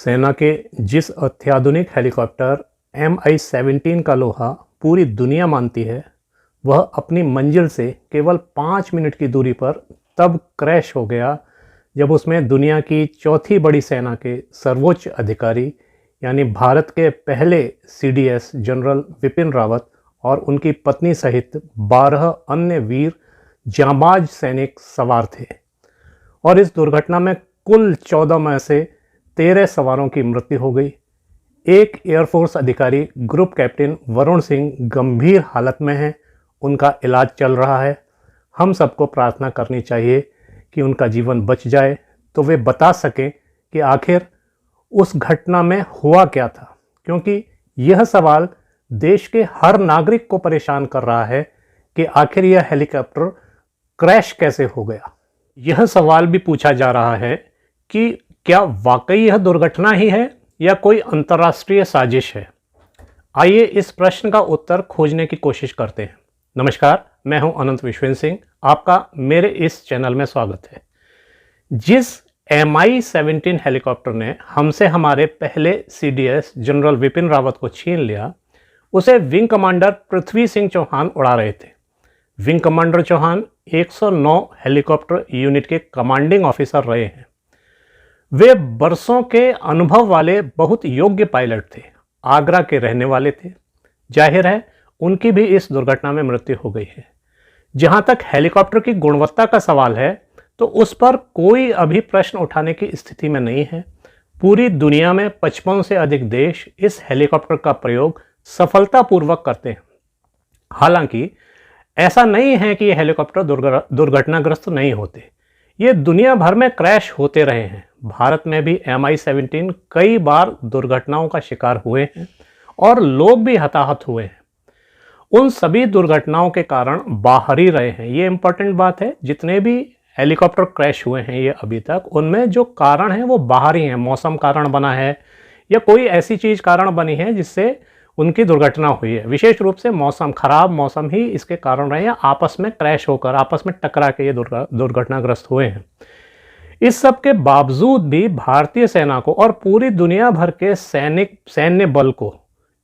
सेना के जिस अत्याधुनिक हेलीकॉप्टर MI-17 का लोहा पूरी दुनिया मानती है, वह अपनी मंजिल से केवल 5 मिनट की दूरी पर तब क्रैश हो गया जब उसमें दुनिया की चौथी बड़ी सेना के सर्वोच्च अधिकारी यानी भारत के पहले CDS जनरल विपिन रावत और उनकी पत्नी सहित 12 अन्य वीर जांबाज सैनिक सवार थे। और इस दुर्घटना में कुल 14 में से 13 सवारों की मृत्यु हो गई। एक एयरफोर्स अधिकारी ग्रुप कैप्टन वरुण सिंह गंभीर हालत में हैं, उनका इलाज चल रहा है। हम सबको प्रार्थना करनी चाहिए कि उनका जीवन बच जाए तो वे बता सकें कि आखिर उस घटना में हुआ क्या था, क्योंकि यह सवाल देश के हर नागरिक को परेशान कर रहा है कि आखिर यह हेलीकॉप्टर क्रैश कैसे हो गया। यह सवाल भी पूछा जा रहा है कि क्या वाकई यह दुर्घटना ही है या कोई अंतर्राष्ट्रीय साजिश है। आइए इस प्रश्न का उत्तर खोजने की कोशिश करते हैं। नमस्कार, मैं हूं अनंत विश्वेंद्र सिंह, आपका मेरे इस चैनल में स्वागत है। जिस MI-17 हेलीकॉप्टर ने हमसे हमारे पहले CDS जनरल विपिन रावत को छीन लिया, उसे विंग कमांडर पृथ्वी सिंह चौहान उड़ा रहे थे। Wing commander Chauhan 109 helicopter unit के कमांडिंग ऑफिसर रहे हैं। वे बरसों के अनुभव वाले बहुत योग्य पायलट थे, आगरा के रहने वाले थे। जाहिर है उनकी भी इस दुर्घटना में मृत्यु हो गई है। जहां तक हेलीकॉप्टर की गुणवत्ता का सवाल है तो उस पर कोई अभी प्रश्न उठाने की स्थिति में नहीं है। पूरी दुनिया में 55 से अधिक देश इस हेलीकॉप्टर का प्रयोग सफलतापूर्वक करते हैं। हालांकि ऐसा नहीं है कि ये हेलीकॉप्टर दुर्घटनाग्रस्त नहीं होते, ये दुनिया भर में क्रैश होते रहे हैं। भारत में भी MI-17 कई बार दुर्घटनाओं का शिकार हुए हैं और लोग भी हताहत हुए हैं। उन सभी दुर्घटनाओं के कारण बाहर ही रहे हैं, ये इंपॉर्टेंट बात है। जितने भी हेलीकॉप्टर क्रैश हुए हैं ये अभी तक, उनमें जो कारण है वो बाहर ही है। मौसम कारण बना है या कोई ऐसी चीज़ कारण बनी है जिससे उनकी दुर्घटना हुई है। विशेष रूप से खराब मौसम ही इसके कारण रहे हैं। आपस में क्रैश होकर, आपस में टकरा के ये दुर्घटनाग्रस्त हुए हैं। इस सब के बावजूद भी भारतीय सेना को और पूरी दुनिया भर के सैन्य बल को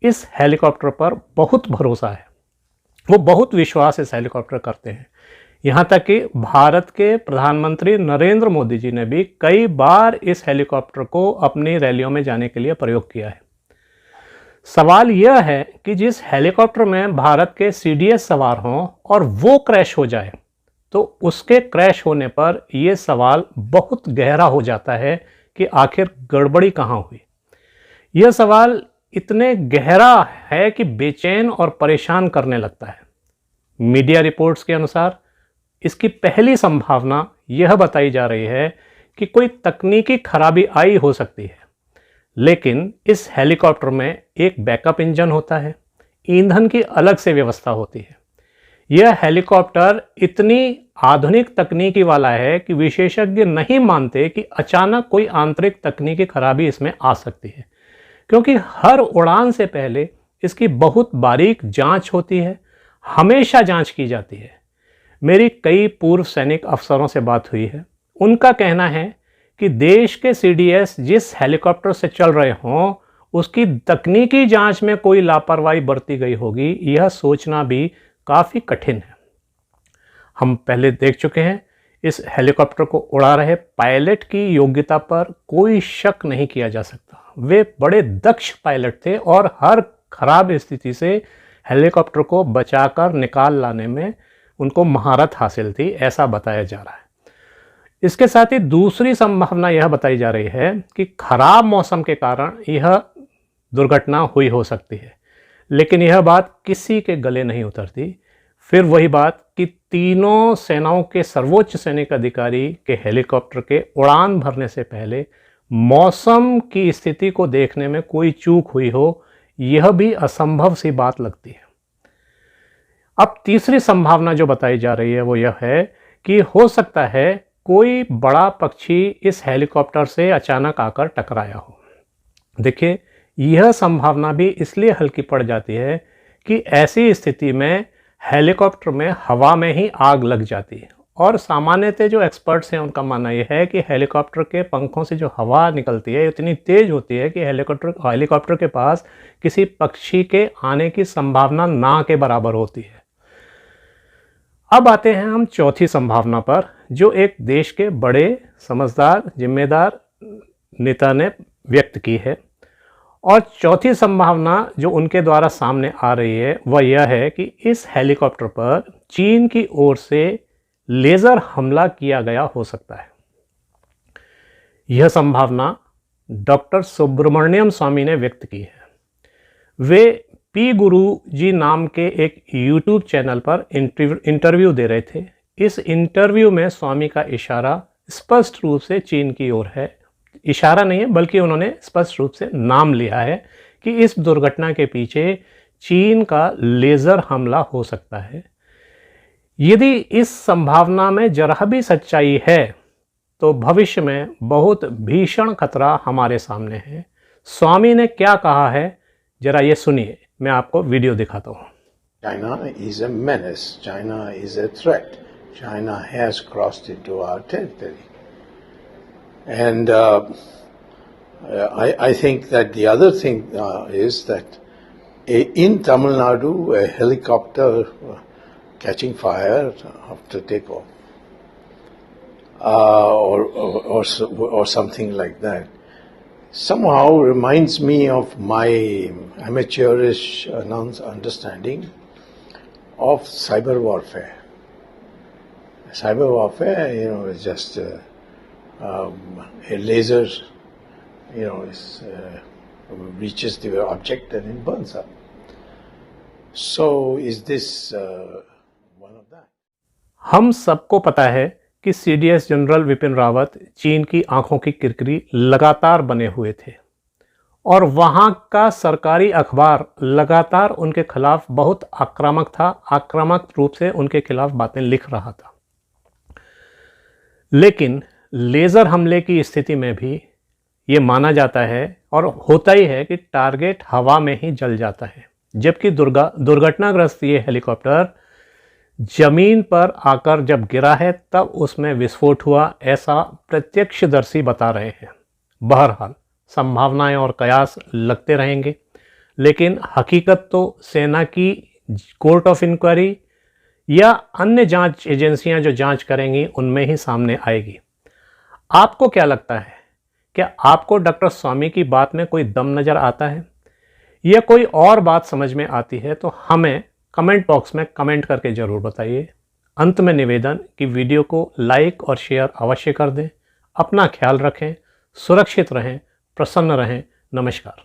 इस हेलीकॉप्टर पर बहुत भरोसा है। वो बहुत विश्वास इस हेलीकॉप्टर करते हैं। यहाँ तक कि भारत के प्रधानमंत्री नरेंद्र मोदी जी ने भी कई बार इस हेलीकॉप्टर को अपनी रैलियों में जाने के लिए प्रयोग किया है। सवाल यह है कि जिस हेलीकॉप्टर में भारत के CDS सवार हों और वो क्रैश हो जाए तो उसके क्रैश होने पर यह सवाल बहुत गहरा हो जाता है कि आखिर गड़बड़ी कहाँ हुई। यह सवाल इतने गहरा है कि बेचैन और परेशान करने लगता है। मीडिया रिपोर्ट्स के अनुसार इसकी पहली संभावना यह बताई जा रही है कि कोई तकनीकी खराबी आई हो सकती है, लेकिन इस हेलीकॉप्टर में एक बैकअप इंजन होता है, ईंधन की अलग से व्यवस्था होती है। यह हेलीकॉप्टर इतनी आधुनिक तकनीकी वाला है कि विशेषज्ञ नहीं मानते कि अचानक कोई आंतरिक तकनीकी खराबी इसमें आ सकती है, क्योंकि हर उड़ान से पहले इसकी बहुत बारीक जांच होती है, हमेशा जांच की जाती है। मेरी कई पूर्व सैनिक अफसरों से बात हुई है। उनका कहना है कि देश के CDS जिस हेलीकॉप्टर से चल रहे हों उसकी तकनीकी जांच में कोई लापरवाही बरती गई होगी, यह सोचना भी काफ़ी कठिन है। हम पहले देख चुके हैं इस हेलीकॉप्टर को उड़ा रहे पायलट की योग्यता पर कोई शक नहीं किया जा सकता। वे बड़े दक्ष पायलट थे और हर खराब स्थिति से हेलीकॉप्टर को बचाकर निकाल लाने में उनको महारत हासिल थी, ऐसा बताया जा रहा है। इसके साथ ही दूसरी संभावना यह बताई जा रही है कि खराब मौसम के कारण यह दुर्घटना हुई हो सकती है, लेकिन यह बात किसी के गले नहीं उतरती। फिर वही बात कि तीनों सेनाओं के सर्वोच्च सैनिक अधिकारी के हेलीकॉप्टर के उड़ान भरने से पहले मौसम की स्थिति को देखने में कोई चूक हुई हो, यह भी असंभव सी बात लगती है। अब तीसरी संभावना जो बताई जा रही है वो यह है कि हो सकता है कोई बड़ा पक्षी इस हेलीकॉप्टर से अचानक आकर टकराया हो। देखिए, यह संभावना भी इसलिए हल्की पड़ जाती है कि ऐसी स्थिति में हेलीकॉप्टर में हवा में ही आग लग जाती है और सामान्यतः जो एक्सपर्ट्स हैं उनका मानना यह है कि हेलीकॉप्टर के पंखों से जो हवा निकलती है इतनी तेज़ होती है कि हेलीकॉप्टर के पास किसी पक्षी के आने की संभावना ना के बराबर होती है। अब आते हैं हम चौथी संभावना पर, जो एक देश के बड़े समझदार जिम्मेदार नेता ने व्यक्त की है। और चौथी संभावना जो उनके द्वारा सामने आ रही है वह यह है कि इस हेलीकॉप्टर पर चीन की ओर से लेज़र हमला किया गया हो सकता है। यह संभावना डॉक्टर सुब्रमण्यम स्वामी ने व्यक्त की है। वे पी गुरु जी नाम के एक यूट्यूब चैनल पर इंटरव्यू दे रहे थे। इस इंटरव्यू में स्वामी का इशारा स्पष्ट रूप से चीन की ओर है। इशारा नहीं है बल्कि उन्होंने स्पष्ट रूप से नाम लिया है कि इस दुर्घटना के पीछे चीन का लेज़र हमला हो सकता है। यदि इस संभावना में जरा भी सच्चाई है तो भविष्य में बहुत भीषण खतरा हमारे सामने है। स्वामी ने क्या कहा है जरा ये सुनिए, मैं आपको वीडियो दिखाता हूँ। China is a menace. China is a threat. China has crossed into our territory. And I think that the other thing is that in Tamil Nadu, a helicopter catching fire after takeoff, or something like that, somehow reminds me of my amateurish understanding of cyber warfare. Cyber warfare, is just a laser, reaches the object and it burns up. So is this one of that? हम सबको पता है कि CDS general Vipin Rawat चीन की आंखों की किरकिरी लगातार बने हुए थे और वहां का सरकारी अखबार लगातार उनके खिलाफ बहुत आक्रामक रूप से उनके खिलाफ बातें लिख रहा था। लेकिन लेज़र हमले की स्थिति में भी ये माना जाता है और होता ही है कि टारगेट हवा में ही जल जाता है, जबकि दुर्घटनाग्रस्त ये हेलीकॉप्टर जमीन पर आकर जब गिरा है तब उसमें विस्फोट हुआ, ऐसा प्रत्यक्षदर्शी बता रहे हैं। बहरहाल संभावनाएं और कयास लगते रहेंगे, लेकिन हकीकत तो सेना की कोर्ट ऑफ इंक्वायरी या अन्य जांच एजेंसियां जो जांच करेंगी उनमें ही सामने आएगी। आपको क्या लगता है? क्या आपको डॉक्टर स्वामी की बात में कोई दम नज़र आता है या कोई और बात समझ में आती है? तो हमें कमेंट बॉक्स में कमेंट करके ज़रूर बताइए। अंत में निवेदन कि वीडियो को लाइक और शेयर अवश्य कर दें। अपना ख्याल रखें, सुरक्षित रहें, प्रसन्न रहें। नमस्कार।